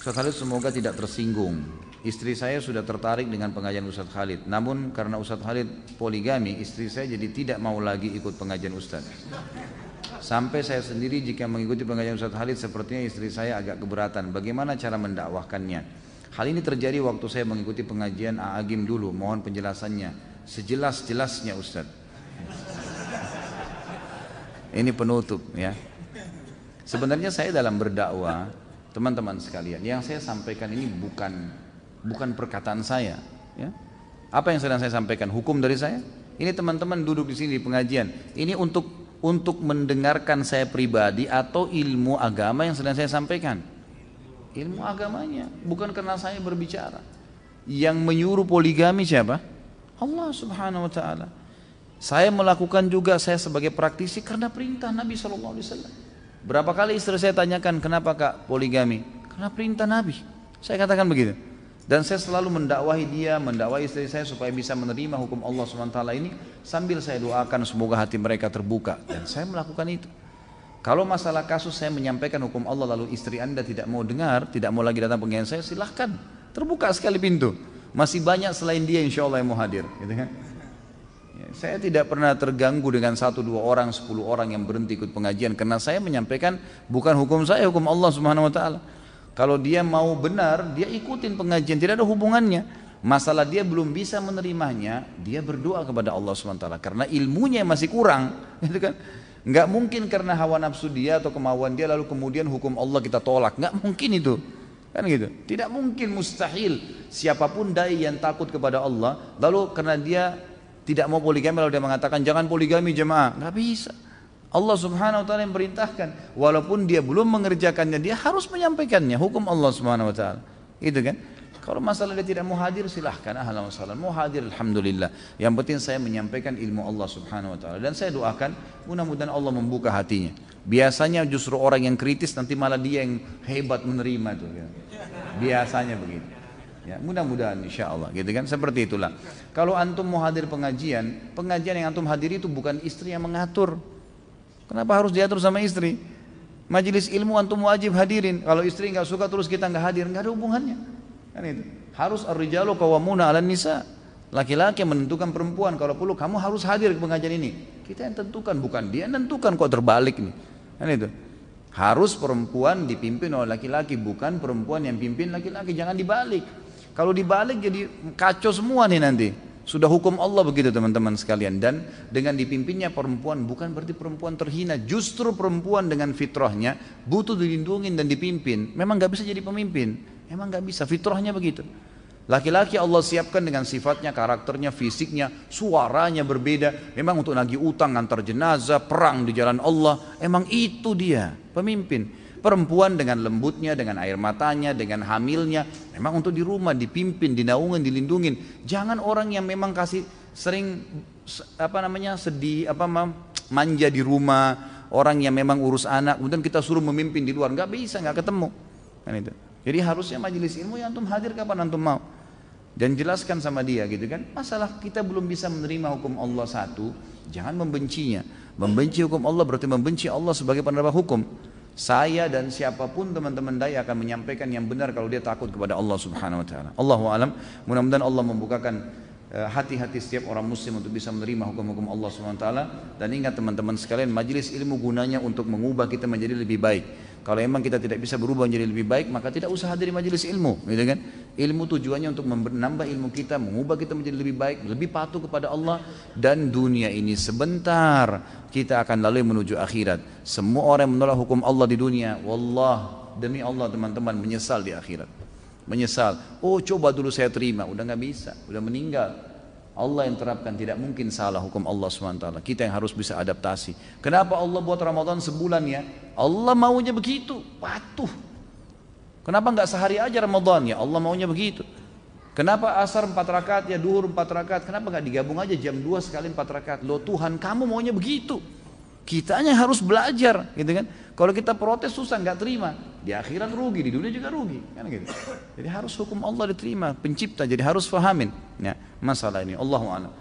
Ustaz Khalid semoga tidak tersinggung. Istri saya sudah tertarik dengan pengajian Ustaz Khalid. Namun karena Ustaz Khalid poligami, istri saya jadi tidak mau lagi ikut pengajian Ustaz. Sampai saya sendiri jika mengikuti pengajian Ustaz Khalid sepertinya istri saya agak keberatan. Bagaimana cara mendakwahkannya? Hal ini terjadi waktu saya mengikuti pengajian A'agim dulu. Mohon penjelasannya. Sejelas-jelasnya Ustaz. Ini penutup ya. Sebenarnya saya dalam berdakwah, teman-teman sekalian, yang saya sampaikan ini bukan perkataan saya ya. Apa yang sedang saya sampaikan? Hukum dari saya. Ini teman-teman duduk di sini di pengajian. Ini untuk mendengarkan saya pribadi atau ilmu agama yang sedang saya sampaikan. Ilmu agamanya, bukan karena saya berbicara. Yang menyuruh poligami siapa? Allah Subhanahu wa taala. Saya melakukan juga, saya sebagai praktisi karena perintah Nabi SAW. Berapa kali istri saya tanyakan, kenapa kak poligami? Karena perintah Nabi. Saya katakan begitu. Dan saya selalu mendakwahi dia, mendakwahi istri saya supaya bisa menerima hukum Allah SWT ini, sambil saya doakan semoga hati mereka terbuka. Dan saya melakukan itu. Kalau masalah kasus saya menyampaikan hukum Allah lalu istri anda tidak mau dengar, tidak mau lagi datang pengajian saya, silahkan. Terbuka sekali pintu. Masih banyak selain dia insya Allah yang mau hadir. Gitu kan? Saya tidak pernah terganggu dengan 1, 2 orang, 10 orang yang berhenti ikut pengajian karena saya menyampaikan bukan hukum saya, hukum Allah Subhanahu wa taala. Kalau dia mau benar, dia ikutin pengajian, tidak ada hubungannya. Masalah dia belum bisa menerimanya, dia berdoa kepada Allah Subhanahu wa taala karena ilmunya masih kurang, gitu kan? Enggak mungkin karena hawa nafsu dia atau kemauan dia lalu kemudian hukum Allah kita tolak, enggak mungkin itu. Kan gitu. Tidak mungkin, mustahil. Siapapun dai yang takut kepada Allah lalu karena dia tidak mau poligami lalu dia mengatakan jangan poligami jemaah, nggak bisa. Allah Subhanahu wa taala yang perintahkan, walaupun dia belum mengerjakannya dia harus menyampaikannya, hukum Allah Subhanahu wa taala. Itu kan? Kalau masalah dia tidak mau hadir silahkan, ahlan wa sahlan. Mau hadir alhamdulillah. Yang penting saya menyampaikan ilmu Allah Subhanahu wa taala dan saya doakan mudah-mudahan Allah membuka hatinya. Biasanya justru orang yang kritis nanti malah dia yang hebat menerima itu. Ya. Biasanya begitu. Ya, mudah-mudahan insya Allah gitu kan, seperti itulah. Kalau antum mau hadir pengajian yang antum hadiri itu bukan istri yang mengatur. Kenapa harus diatur sama istri? Majelis ilmu antum wajib hadirin. Kalau istri nggak suka terus kita nggak hadir, nggak ada hubungannya. Kan itu. Harus ar-rijalu qawwamuna 'alan nisa. Laki-laki yang menentukan perempuan, kalau perlu kamu harus hadir ke pengajian ini. Kita yang tentukan, bukan dia yang tentukan, kok terbalik nih. Kan itu. Harus perempuan dipimpin oleh laki-laki, bukan perempuan yang pimpin laki-laki, jangan dibalik. Kalau dibalik jadi kacau semua nih nanti. Sudah hukum Allah begitu teman-teman sekalian. Dan dengan dipimpinnya perempuan bukan berarti perempuan terhina. Justru perempuan dengan fitrahnya butuh dilindungi dan dipimpin. Memang gak bisa jadi pemimpin. Memang gak bisa, fitrahnya begitu. Laki-laki Allah siapkan dengan sifatnya, karakternya, fisiknya, suaranya berbeda. Memang untuk nagih utang, antar jenazah, perang di jalan Allah. Emang itu dia pemimpin. Perempuan dengan lembutnya, dengan air matanya, dengan hamilnya, memang untuk di rumah dipimpin, dinaungin, dilindungin. Jangan orang yang memang kasih sering sedih, manja di rumah, orang yang memang urus anak, kemudian kita suruh memimpin di luar, nggak bisa, nggak ketemu. Kan itu. Jadi harusnya majelis ilmu yang antum hadir kapan antum mau. Dan jelaskan sama dia gitu kan. Masalah kita belum bisa menerima hukum Allah satu, jangan membencinya. Membenci hukum Allah berarti membenci Allah sebagai penerima hukum. Saya dan siapapun teman-teman dai akan menyampaikan yang benar kalau dia takut kepada Allah Subhanahu wa taala. Allahu a'lam. Mudah-mudahan Allah membukakan hati-hati setiap orang muslim untuk bisa menerima hukum-hukum Allah Subhanahu wa taala. Dan ingat teman-teman sekalian, majelis ilmu gunanya untuk mengubah kita menjadi lebih baik. Kalau memang kita tidak bisa berubah menjadi lebih baik, maka tidak usah hadiri majelis ilmu, gitu kan? Ilmu tujuannya untuk menambah ilmu kita, mengubah kita menjadi lebih baik, lebih patuh kepada Allah, dan dunia ini sebentar kita akan lalui menuju akhirat. Semua orang yang menolak hukum Allah di dunia, wallah, demi Allah teman-teman, menyesal di akhirat. Menyesal. Oh, coba dulu saya terima, udah nggak bisa, udah meninggal. Allah yang terapkan, tidak mungkin salah hukum Allah SWT. Kita yang harus bisa adaptasi. Kenapa Allah buat Ramadan sebulan ya? Allah maunya begitu, patuh. Kenapa nggak sehari aja Ramadan ya? Allah maunya begitu. Kenapa asar 4 rakaat ya, duhur 4 rakaat? Kenapa nggak digabung aja jam 2 sekali 4 rakaat? Loh Tuhan, kamu maunya begitu. Kitanya harus belajar, gitu kan? Kalau kita protes susah, nggak terima. Di akhirat rugi, di dunia juga rugi, kan gitu. Jadi harus hukum Allah diterima, pencipta. Jadi harus fahamin, ya, masalah ini. Allahu a'lam.